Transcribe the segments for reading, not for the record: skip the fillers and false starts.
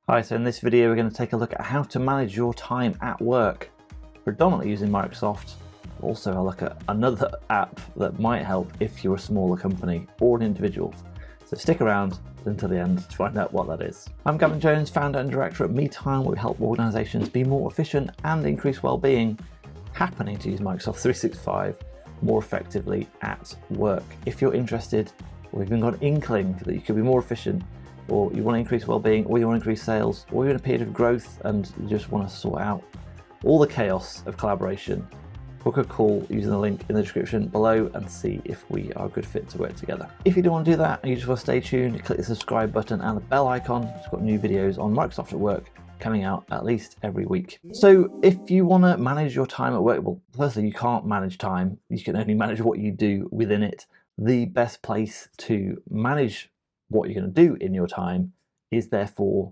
Hi, so in this video we're going to take a look at how to manage your time at work, predominantly using Microsoft. Also I'll look at another app that might help if you're a smaller company or an individual. So stick around until the end to find out what that is. I'm Gavin Jones, founder and director at MeeTime, where we help organisations be more efficient and increase well-being, happening to use Microsoft 365 more effectively at work. If you're interested, or even got an inkling that you could be more efficient, or you want to increase well-being, or you want to increase sales, or you're in a period of growth and you just want to sort out all the chaos of collaboration, book a call using the link in the description below and see if we are a good fit to work together. If you don't want to do that and you just want to stay tuned, click the subscribe button and the bell icon. It's got new videos on Microsoft at Work coming out at least every week. So if you want to manage your time at work, well, firstly, you can't manage time. You can only manage what you do within it. The best place to manage what you're going to do in your time is therefore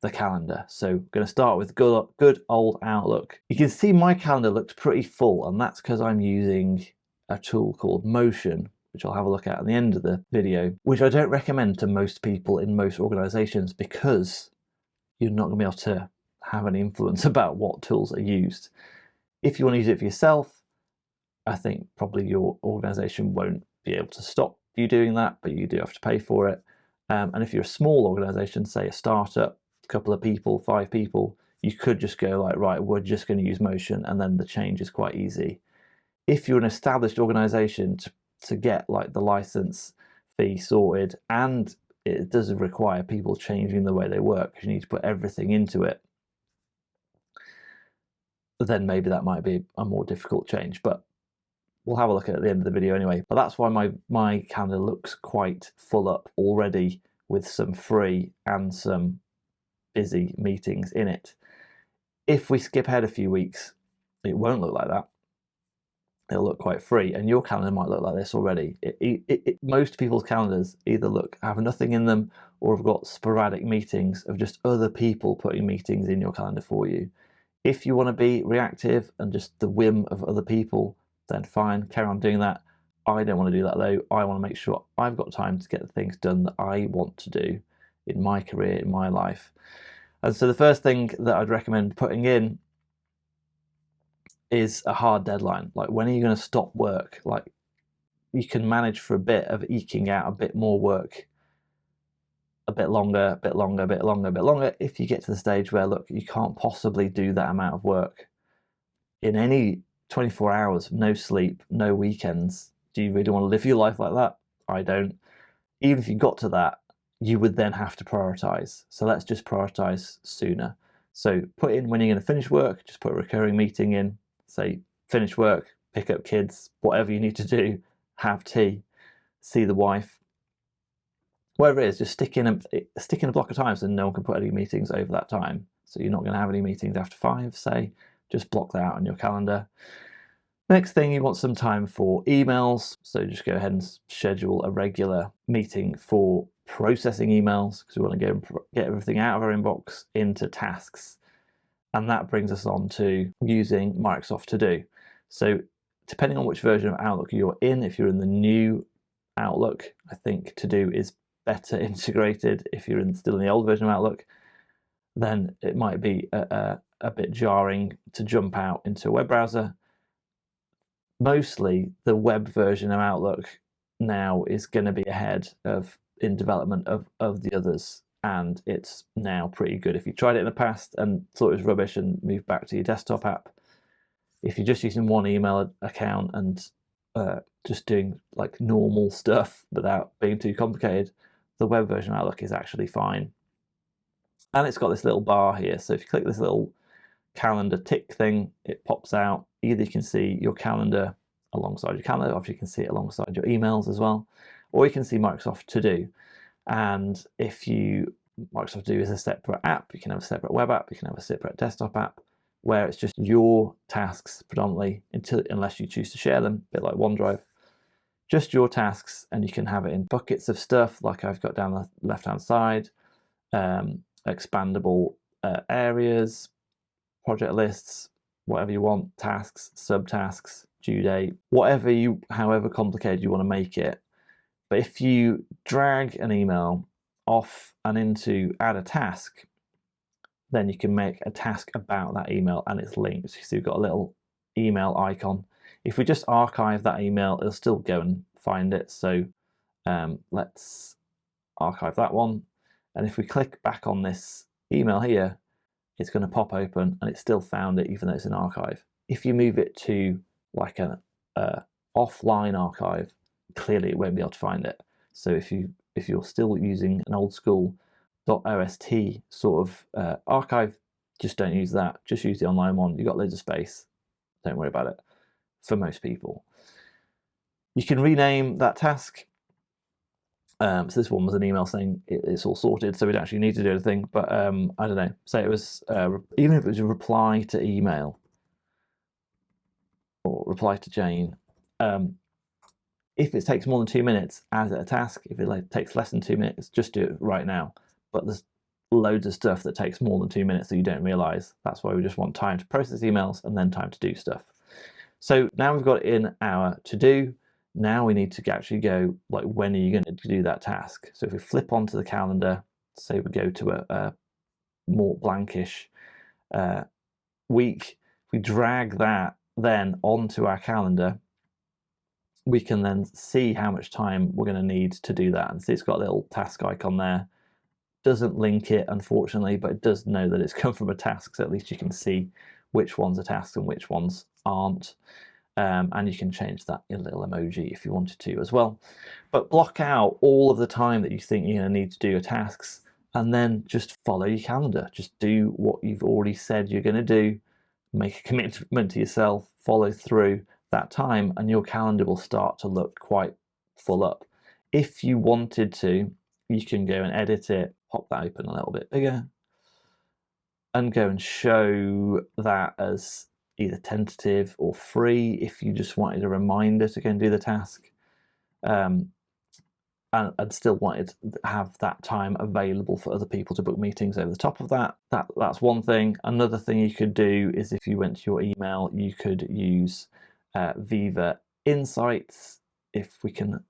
the calendar. So I'm going to start with good old Outlook. You can see my calendar looks pretty full, and that's because I'm using a tool called Motion, which I'll have a look at the end of the video, which I don't recommend to most people in most organizations because you're not going to be able to have any influence about what tools are used. If you want to use it for yourself, I think probably your organization won't be able to stop you doing that, but you do have to pay for it. And if you're a small organization, say a startup, a couple of people, 5 people, you could just go like, right, we're just going to use Motion, and then the change is quite easy. If you're an established organization, to get like the license fee sorted, and it does require people changing the way they work because you need to put everything into it, then maybe that might be a more difficult change, but we'll have a look at it at the end of the video anyway. But that's why my calendar looks quite full up already with some free and some busy meetings in it. If we skip ahead a few weeks, it won't look like that. It'll look quite free, and your calendar might look like this already. Most people's calendars either have nothing in them or have got sporadic meetings of just other people putting meetings in your calendar for you. If you want to be reactive and just the whim of other people, then fine, carry on doing that. I don't want to do that though. I want to make sure I've got time to get the things done that I want to do in my career, in my life. And so the first thing that I'd recommend putting in is a hard deadline. Like, when are you going to stop work? Like, you can manage for a bit of eking out a bit more work, a bit longer, a bit longer, a bit longer, a bit longer. If you get to the stage where, look, you can't possibly do that amount of work in any 24 hours, no sleep, no weekends, do you really want to live your life like that? I don't. Even if you got to that, you would then have to prioritize. So let's just prioritize sooner. So put in when you're going to finish work, just put a recurring meeting in, say finish work, pick up kids, whatever you need to do, have tea, see the wife, whatever it is, just stick in a block of time so no one can put any meetings over that time. So you're not going to have any meetings after 5, say. Just block that out on your calendar. Next thing, you want some time for emails. So just go ahead and schedule a regular meeting for processing emails, because we want to get everything out of our inbox into tasks. And that brings us on to using Microsoft To Do. So depending on which version of Outlook you're in, if you're in the new Outlook, I think To Do is better integrated. If you're still in the old version of Outlook, then it might be a bit jarring to jump out into a web browser. Mostly the web version of Outlook now is going to be ahead in development of the others, and it's now pretty good. If you tried it in the past and thought it was rubbish and moved back to your desktop app, if you're just using one email account and just doing like normal stuff without being too complicated, the web version of Outlook is actually fine. And it's got this little bar here, so if you click this little calendar tick thing, it pops out. Either you can see your calendar alongside your calendar, or you can see it alongside your emails as well, or you can see Microsoft To Do. And if Microsoft To Do is a separate app, you can have a separate web app, you can have a separate desktop app, where it's just your tasks predominantly, unless you choose to share them, a bit like OneDrive. Just your tasks, and you can have it in buckets of stuff like I've got down the left-hand side, expandable areas, project lists, whatever you want, tasks, subtasks, due date, however complicated you want to make it. But if you drag an email off and into add a task, then you can make a task about that email and it's linked. So you've got a little email icon. If we just archive that email, it'll still go and find it. So let's archive that one. And if we click back on this email here, it's going to pop open and it's still found it even though it's an archive. If you move it to like an offline archive, clearly it won't be able to find it. So if you're still using an old school .ost sort of archive, just don't use that. Just use the online one. You've got loads of space. Don't worry about it for most people. You can rename that task. So this one was an email saying it's all sorted, so we don't actually need to do anything. But I don't know. Say it was even if it was a reply to email or reply to Jane. If it takes more than 2 minutes, add it a task. If it takes less than 2 minutes, just do it right now. But there's loads of stuff that takes more than 2 minutes that you don't realize. That's why we just want time to process emails and then time to do stuff. So now we've got it in our to-do. Now we need to actually go, like, when are you going to do that task? So if we flip onto the calendar, say we go to a more blankish week, if we drag that then onto our calendar, we can then see how much time we're going to need to do that. And see it's got a little task icon there. Doesn't link it, unfortunately, but it does know that it's come from a task, so at least you can see which ones are tasks and which ones aren't. And you can change that in a little emoji if you wanted to as well. But block out all of the time that you think you're going to need to do your tasks, and then just follow your calendar. Just do what you've already said you're going to do. Make a commitment to yourself, follow through that time, and your calendar will start to look quite full up. If you wanted to, you can go and edit it, pop that open a little bit bigger, and go and show that as either tentative or free if you just wanted a reminder to go and do the task, and still wanted to have that time available for other people to book meetings over the top of that. That's one thing. Another thing you could do is if you went to your email, you could use Viva Insights, if we can,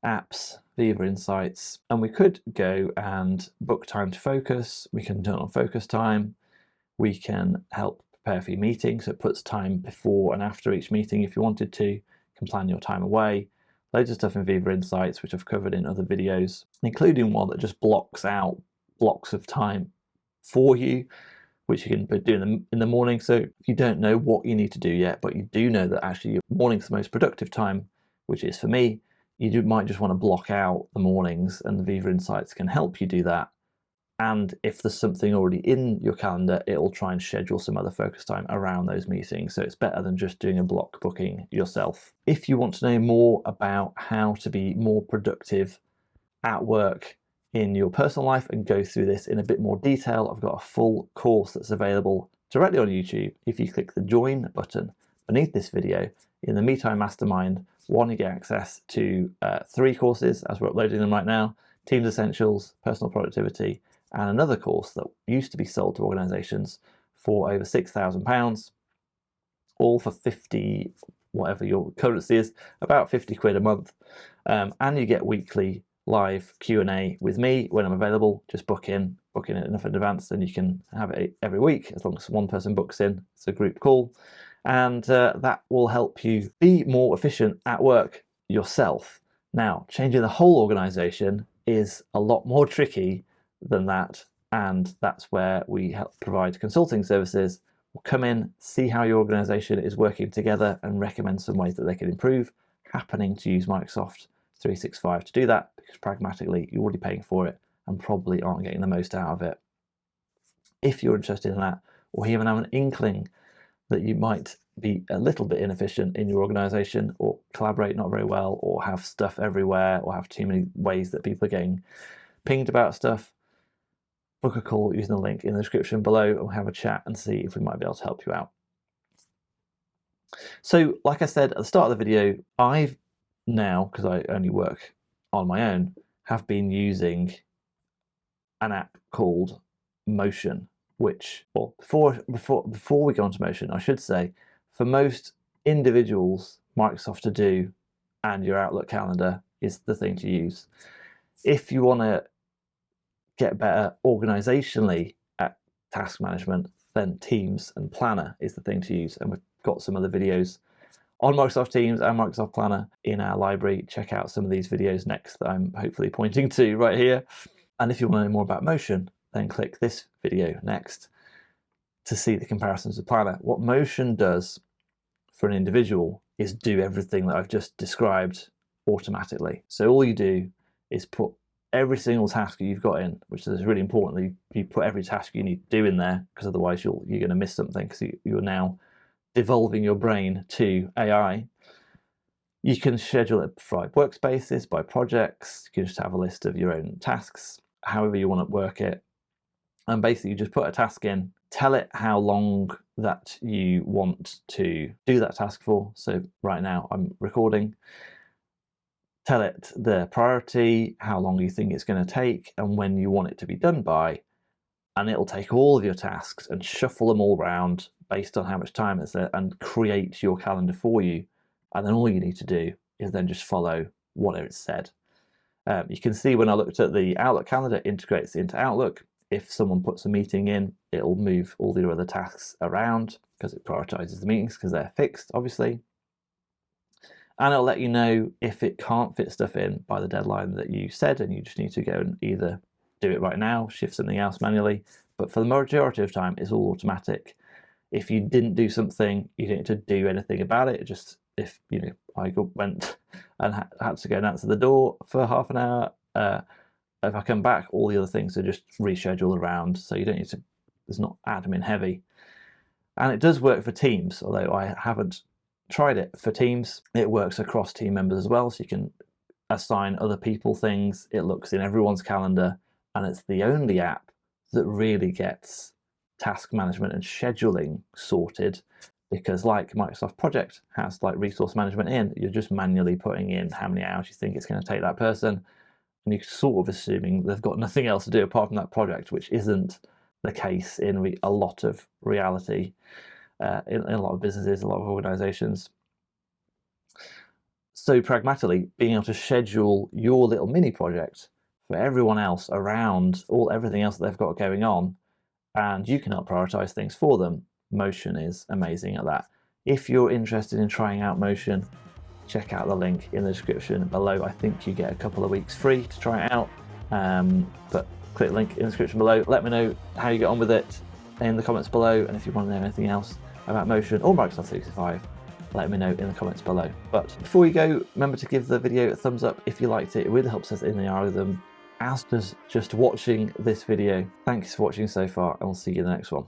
apps, Viva Insights, and we could go and book time to focus. We can turn on focus time. We can help prepare for your meeting, so it puts time before and after each meeting if you wanted to. You can plan your time away. Loads of stuff in Viva Insights, which I've covered in other videos, including one that just blocks out blocks of time for you, which you can do in the morning. So if you don't know what you need to do yet, but you do know that actually your morning's the most productive time, which is for me, you might just want to block out the mornings, and the Viva Insights can help you do that. And if there's something already in your calendar, it'll try and schedule some other focus time around those meetings. So it's better than just doing a block booking yourself. If you want to know more about how to be more productive at work in your personal life and go through this in a bit more detail, I've got a full course that's available directly on YouTube. If you click the join button beneath this video in the MeeTime Mastermind, you get access to 3 courses as we're uploading them right now: Teams Essentials, Personal Productivity, and another course that used to be sold to organisations for over £6,000, all for 50, whatever your currency is, about 50 quid a month. And you get weekly live Q&A with me when I'm available. Just book it enough in advance, and you can have it every week as long as one person books in. It's a group call, and that will help you be more efficient at work yourself. Now, changing the whole organisation is a lot more tricky than that, and that's where we help provide consulting services. We'll come in, see how your organisation is working together, and recommend some ways that they can improve. Happening to use Microsoft 365 to do that, because pragmatically you're already paying for it and probably aren't getting the most out of it. If you're interested in that, or even have an inkling that you might be a little bit inefficient in your organisation, or collaborate not very well, or have stuff everywhere, or have too many ways that people are getting pinged about stuff, book a call using the link in the description below, and we'll have a chat and see if we might be able to help you out. So, like I said at the start of the video, I've now, because I only work on my own, have been using an app called Motion, which, well, before we go on to Motion, I should say, for most individuals, Microsoft To Do and your Outlook calendar is the thing to use. If you want to get better organizationally at task management, then Teams and Planner is the thing to use. And we've got some other videos on Microsoft Teams and Microsoft Planner in our library. Check out some of these videos next that I'm hopefully pointing to right here. And if you want to know more about Motion, then click this video next to see the comparisons with Planner. What Motion does for an individual is do everything that I've just described automatically. So all you do is put every single task you've got in, which is really important. You put every task you need to do in there, because otherwise you're going to miss something, because you're now devolving your brain to AI. You can schedule it by workspaces, by projects. You can just have a list of your own tasks, however you want to work it. And basically you just put a task in, tell it how long that you want to do that task for. So right now I'm recording. Tell it the priority, how long you think it's going to take, and when you want it to be done by. And it'll take all of your tasks and shuffle them all around based on how much time is there and create your calendar for you. And then all you need to do is then just follow whatever it's said. You can see when I looked at the Outlook calendar, it integrates into Outlook. If someone puts a meeting in, it'll move all the other tasks around because it prioritizes the meetings because they're fixed, obviously. And it'll let you know if it can't fit stuff in by the deadline that you said, and you just need to go and either do it right now, shift something else manually. But for the majority of time, it's all automatic. If you didn't do something, you don't need to do anything about it. Just if I went and had to go and answer the door for half an hour, if I come back, all the other things are just rescheduled around. So you don't need to. It's not admin heavy, and it does work for Teams. Although I haven't tried it for Teams, it works across team members as well. So you can assign other people things. It looks in everyone's calendar, and it's the only app that really gets task management and scheduling sorted, because like Microsoft Project has like resource management in, you're just manually putting in how many hours you think it's going to take that person, and you're sort of assuming they've got nothing else to do apart from that project, which isn't the case in a lot of reality, in a lot of businesses, a lot of organizations. So pragmatically, being able to schedule your little mini project for everyone else around everything else that they've got going on, and you can help prioritize things for them. Motion is amazing at that. If you're interested in trying out Motion, check out the link in the description below. I think you get a couple of weeks free to try it out, but click the link in the description below. Let me know how you get on with it in the comments below, and if you want to know anything else about Motion or Microsoft 365, let me know in the comments below. But before you go, remember to give the video a thumbs up if you liked it. It really helps us in the algorithm, as does just watching this video. Thanks for watching so far, and we'll see you in the next one.